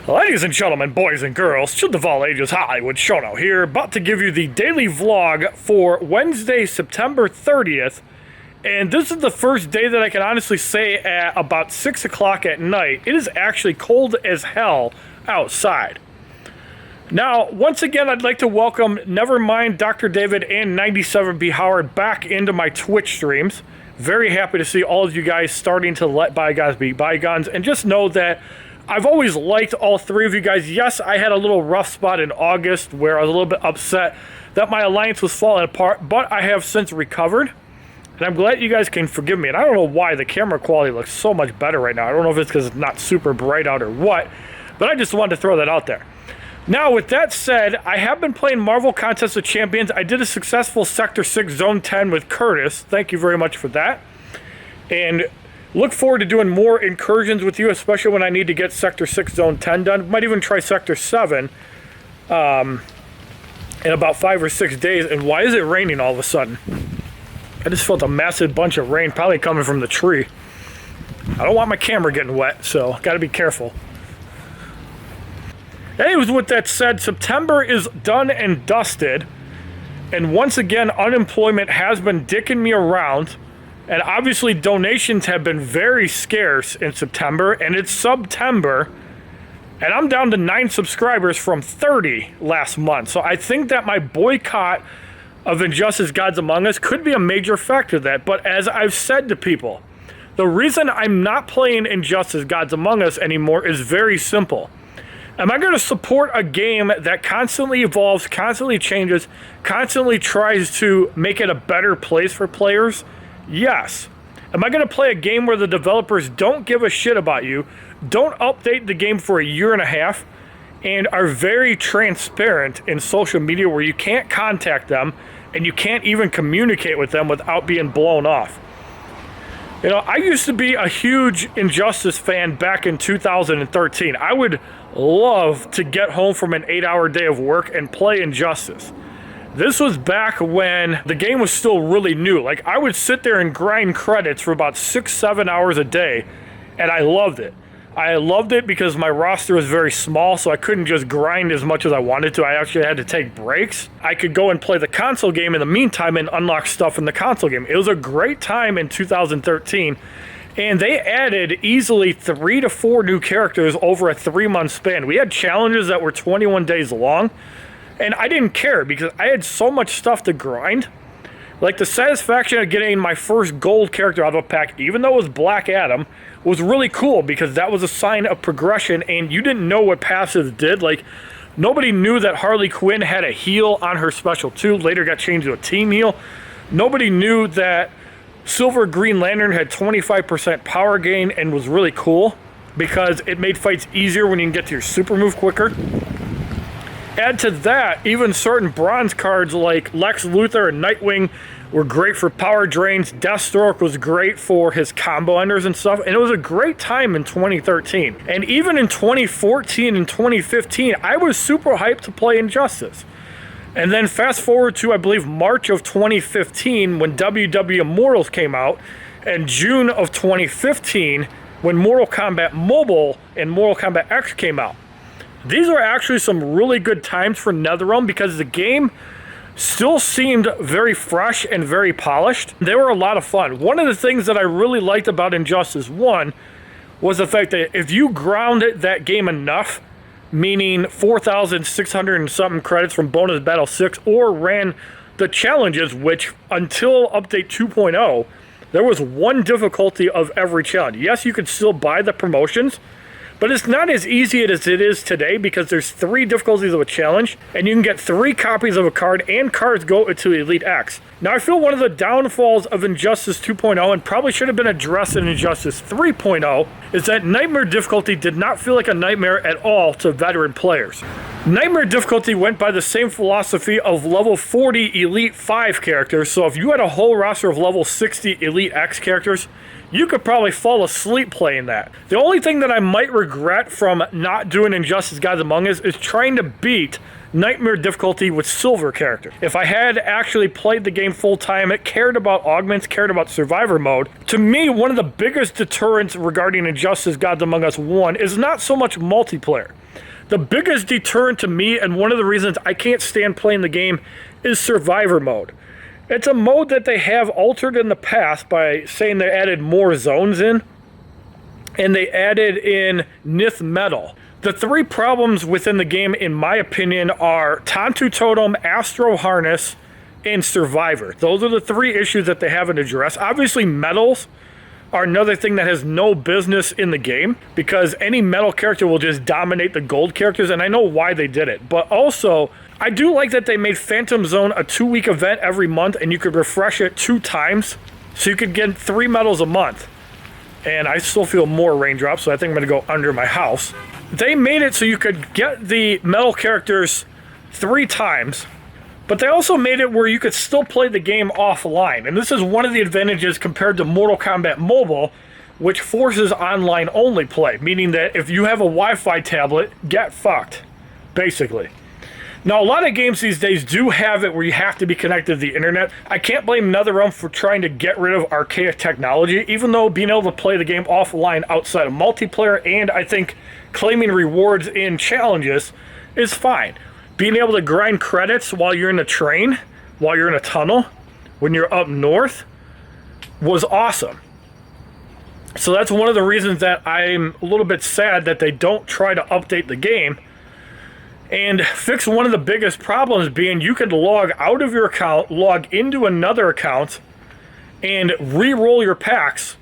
Ladies and gentlemen, boys and girls, children of all ages, HollywoodShono here, about to give you the daily vlog for Wednesday, September 30th. And this is the first day that I can honestly say at about 6 o'clock at night, it is actually cold as hell outside. Now, once again, I'd like to welcome Nevermind, Dr. David, and 97B Howard back into my Twitch streams. Very happy to see all of you guys starting to let bygones be bygones, and just know that I've always liked all three of you guys. Yes, I had a little rough spot in August where I was a little bit upset that my alliance was falling apart, but I have since recovered, and I'm glad you guys can forgive me. And I don't know why the camera quality looks so much better right now. I don't know if it's because it's not super bright out or what, but I just wanted to throw that out there. Now, with that said, I have been playing Marvel Contest of Champions. I did a successful Sector 6 Zone 10 with Curtis. Thank you very much for that. And look forward to doing more incursions with you, especially when I need to get Sector 6 Zone 10 done. Might even try Sector 7 in about 5 or 6 days. And why is it raining all of a sudden? I just felt a massive bunch of rain, probably coming from the tree. I don't want my camera getting wet, so got to be careful. Anyways, with that said, September is done and dusted. And once again, unemployment has been dicking me around. And obviously donations have been very scarce in September, and it's September, and I'm down to 9 subscribers from 30 last month. So I think that my boycott of Injustice Gods Among Us could be a major factor of that. But as I've said to people, the reason I'm not playing Injustice Gods Among Us anymore is very simple. Am I going to support a game that constantly evolves, constantly changes, constantly tries to make it a better place for players? Yes. Am I going to play a game where the developers don't give a shit about you, don't update the game for a year and a half, and are very transparent in social media where you can't contact them and you can't even communicate with them without being blown off? You know, I used to be a huge Injustice fan back in 2013. I would love to get home from an 8-hour day of work and play Injustice. This was back when the game was still really new. Like, I would sit there and grind credits for about 6-7 hours a day, and I loved it. I loved it because my roster was very small, so I couldn't just grind as much as I wanted to. I actually had to take breaks. I could go and play the console game in the meantime and unlock stuff in the console game. It was a great time in 2013, and they added easily 3 to 4 new characters over a 3-month span. We had challenges that were 21 days long, and I didn't care because I had so much stuff to grind. Like, the satisfaction of getting my first gold character out of a pack, even though it was Black Adam, was really cool because that was a sign of progression, and you didn't know what passives did. Like, nobody knew that Harley Quinn had a heal on her special too. Later got changed to a team heal. Nobody knew that Silver Green Lantern had 25% power gain and was really cool because it made fights easier when you can get to your super move quicker. Add to that, even certain bronze cards like Lex Luthor and Nightwing were great for power drains. Deathstroke was great for his combo enders and stuff. And it was a great time in 2013. And even in 2014 and 2015, I was super hyped to play Injustice. And then fast forward to, I believe, March of 2015 when WWE Immortals came out, and June of 2015 when Mortal Kombat Mobile and Mortal Kombat X came out. These were actually some really good times for Netherrealm because the game still seemed very fresh and very polished. They were a lot of fun. One of the things that I really liked about Injustice 1 was the fact that if you grounded that game enough, meaning 4,600 and something credits from Bonus Battle 6, or ran the challenges, which until update 2.0, there was one difficulty of every challenge. Yes, you could still buy the promotions, but it's not as easy as it is today because there's 3 difficulties of a challenge, and you can get 3 copies of a card, and cards go into Elite X. Now, I feel one of the downfalls of Injustice 2.0, and probably should have been addressed in Injustice 3.0, is that Nightmare difficulty did not feel like a nightmare at all to veteran players. Nightmare difficulty went by the same philosophy of level 40 Elite 5 characters, so if you had a whole roster of level 60 Elite X characters, you could probably fall asleep playing that. The only thing that I might regret from not doing Injustice Gods Among Us is trying to beat Nightmare difficulty with silver characters. If I had actually played the game full time, it cared about augments, cared about survivor mode. To me, one of the biggest deterrents regarding Injustice Gods Among Us 1 is not so much multiplayer. The biggest deterrent to me, and one of the reasons I can't stand playing the game, is Survivor mode. It's a mode that they have altered in the past by saying they added more zones in, and they added in Nith Metal. The three problems within the game, in my opinion, are Tantu Totem, Astro Harness, and Survivor. Those are the three issues that they haven't addressed. Obviously, medals are another thing that has no business in the game, because any metal character will just dominate the gold characters, and I know why they did it. But also, I do like that they made Phantom Zone a 2-week event every month, and you could refresh it 2 times, so you could get 3 medals a month. And I still feel more raindrops, so I think I'm going to go under my house. They made it so you could get the metal characters 3 times, but they also made it where you could still play the game offline. And this is one of the advantages compared to Mortal Kombat Mobile, which forces online only play, meaning that if you have a Wi-Fi tablet, get fucked, basically. Now, a lot of games these days do have it where you have to be connected to the internet. I can't blame Netherrealm for trying to get rid of archaic technology, even though being able to play the game offline outside of multiplayer, and I think claiming rewards in challenges, is fine. Being able to grind credits while you're in a train, while you're in a tunnel, when you're up north, was awesome. So that's one of the reasons that I'm a little bit sad that they don't try to update the game and fix one of the biggest problems, being you could log out of your account, log into another account, and re-roll your packs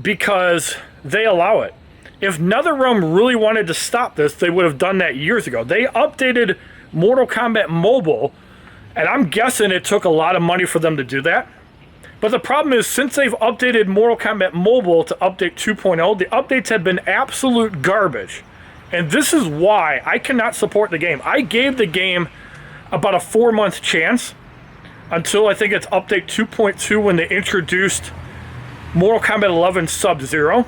because they allow it. If Netherrealm really wanted to stop this, they would have done that years ago. They updated Mortal Kombat Mobile, and I'm guessing it took a lot of money for them to do that. But the problem is, since they've updated Mortal Kombat Mobile to update 2.0, the updates have been absolute garbage. And this is why I cannot support the game. I gave the game about a 4-month chance until I think it's update 2.2 when they introduced Mortal Kombat 11 Sub-Zero.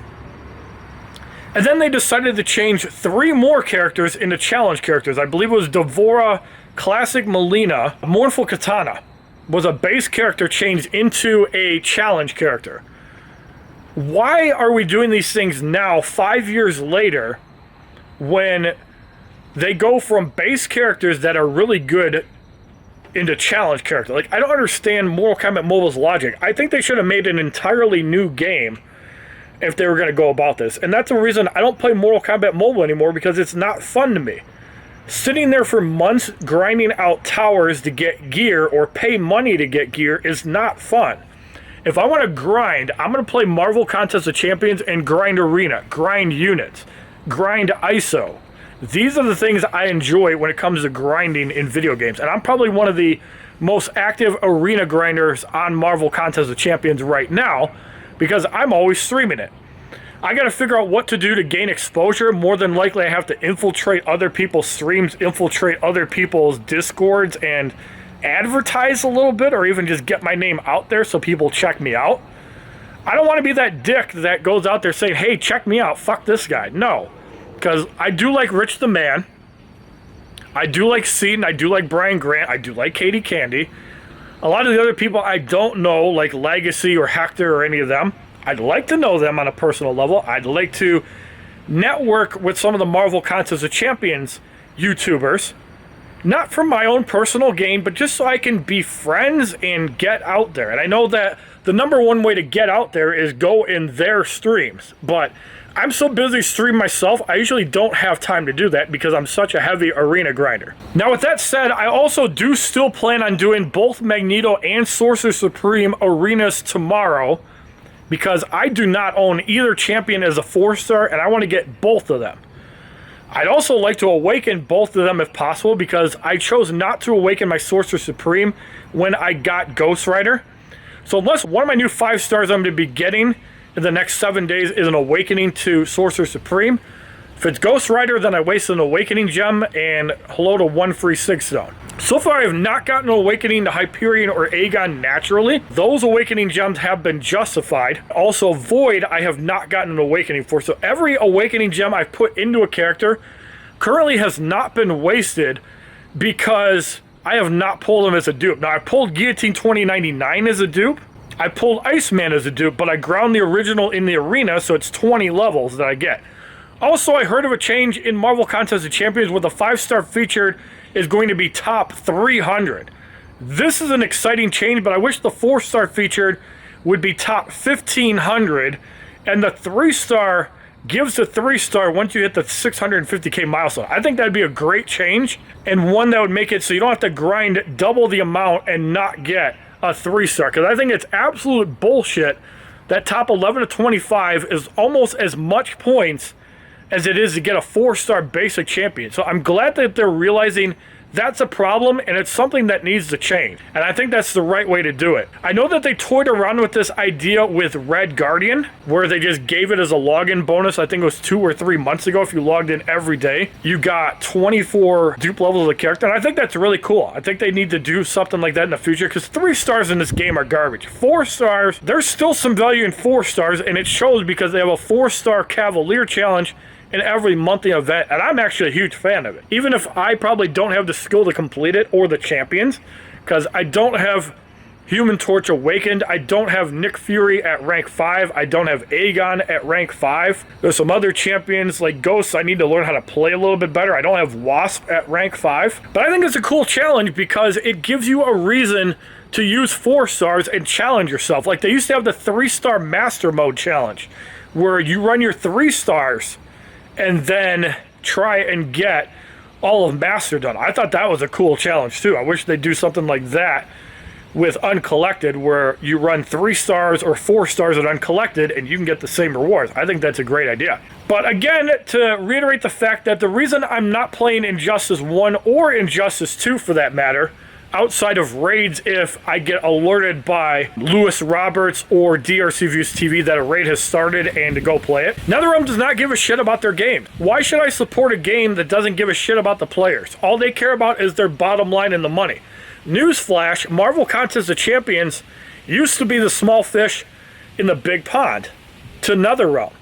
And then they decided to change 3 more characters into challenge characters. I believe it was Devora, Classic Melina, Mournful Katana was a base character changed into a challenge character. Why are we doing these things now, 5 years later, when they go from base characters that are really good into challenge character? Like, I don't understand Mortal Kombat Mobile's logic. I think they should have made an entirely new game if they were going to go about this. And that's the reason I don't play Mortal Kombat Mobile anymore, because it's not fun to me. Sitting there for months grinding out towers to get gear or pay money to get gear is not fun. If I want to grind, I'm going to play Marvel Contest of Champions and grind arena, grind units, grind ISO. These are the things I enjoy when it comes to grinding in video games. And I'm probably one of the most active arena grinders on Marvel Contest of Champions right now, because I'm always streaming it. I got to figure out what to do to gain exposure. More than likely, I have to infiltrate other people's streams, infiltrate other people's Discords, and advertise a little bit, or even just get my name out there so people check me out. I don't want to be that dick that goes out there saying, hey, check me out, fuck this guy. No, because I do like Rich the Man. I do like Seaton. I do like Brian Grant. I do like Katie Candy. A lot of the other people I don't know, like Legacy or Hector or any of them, I'd like to know them on a personal level. I'd like to network with some of the Marvel Contest of Champions YouTubers. Not for my own personal gain, but just so I can be friends and get out there. And I know that the #1 way to get out there is go in their streams. But I'm so busy streaming myself, I usually don't have time to do that because I'm such a heavy arena grinder. Now, with that said, I also do still plan on doing both Magneto and Sorcerer Supreme arenas tomorrow, because I do not own either champion as a 4-star, and I want to get both of them. I'd also like to awaken both of them if possible, because I chose not to awaken my Sorcerer Supreme when I got Ghost Rider. So unless one of my new 5-stars I'm going to be getting in the next 7 days is an awakening to Sorcerer Supreme, if it's Ghost Rider, then I wasted an awakening gem, and hello to 1 free 6-stone. So far, I have not gotten an awakening to Hyperion or Aegon naturally. Those awakening gems have been justified. Also, Void, I have not gotten an awakening for. So every awakening gem I've put into a character currently has not been wasted because I have not pulled them as a dupe. Now, I pulled Guillotine 2099 as a dupe. I pulled Iceman as a dupe, but I ground the original in the arena, so it's 20 levels that I get. Also, I heard of a change in Marvel Contest of Champions where the 5-star featured is going to be top 300. This is an exciting change, but I wish the 4-star featured would be top 1,500, and the 3-star gives the 3-star once you hit the 650K milestone. I think that'd be a great change, and one that would make it so you don't have to grind double the amount and not get a 3-star, because I think it's absolute bullshit that top 11 to 25 is almost as much points as it is to get a 4-star basic champion. So I'm glad that they're realizing that's a problem, and it's something that needs to change. And I think that's the right way to do it. I know that they toyed around with this idea with Red Guardian, where they just gave it as a login bonus. I think it was 2 or 3 months ago. If you logged in every day, you got 24 dupe levels of the character. And I think that's really cool. I think they need to do something like that in the future, because 3 stars in this game are garbage. 4 stars, there's still some value in 4 stars, and it shows because they have a 4-star Cavalier challenge in every monthly event, and I'm actually a huge fan of it. Even if I probably don't have the skill to complete it or the champions, because I don't have Human Torch Awakened, I don't have Nick Fury at rank 5, I don't have Aegon at rank 5. There's some other champions like Ghosts I need to learn how to play a little bit better. I don't have Wasp at rank 5. But I think it's a cool challenge because it gives you a reason to use 4 stars and challenge yourself. Like they used to have the 3-star Master Mode challenge, where you run your 3 stars and then try and get all of Master done. I thought that was a cool challenge too. I wish they'd do something like that with Uncollected, where you run 3 stars or 4 stars at Uncollected and you can get the same rewards. I think that's a great idea. But again, to reiterate the fact that the reason I'm not playing Injustice 1 or Injustice 2 for that matter, outside of raids if I get alerted by Lewis Roberts or DRC Views TV that a raid has started and to go play it. Netherrealm does not give a shit about their game. Why should I support a game that doesn't give a shit about the players? All they care about is their bottom line and the money. Newsflash, Marvel Contest of Champions used to be the small fish in the big pond to Netherrealm.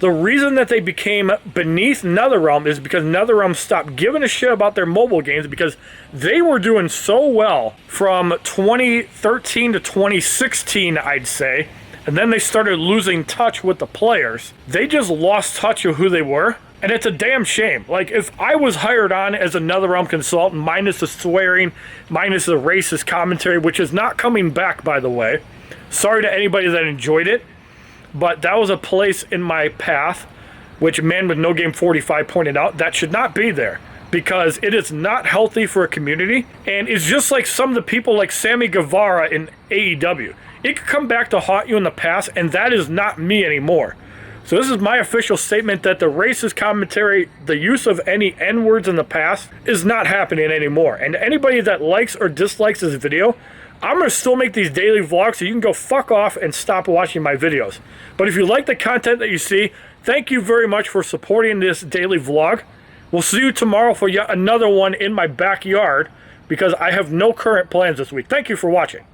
The reason that they became beneath Netherrealm is because Netherrealm stopped giving a shit about their mobile games, because they were doing so well from 2013 to 2016, I'd say, and then they started losing touch with the players. They just lost touch of who they were, and it's a damn shame. Like, if I was hired on as a Netherrealm consultant, minus the swearing, minus the racist commentary, which is not coming back, by the way. Sorry to anybody that enjoyed it. But that was a place in my path, which Man with No Game 45 pointed out, that should not be there, because it is not healthy for a community. And it's just like some of the people like Sammy Guevara in AEW. It could come back to haunt you in the past, and that is not me anymore. So this is my official statement that the racist commentary, the use of any N-words in the past, is not happening anymore. And anybody that likes or dislikes this video, I'm going to still make these daily vlogs, so you can go fuck off and stop watching my videos. But if you like the content that you see, thank you very much for supporting this daily vlog. We'll see you tomorrow for yet another one in my backyard, because I have no current plans this week. Thank you for watching.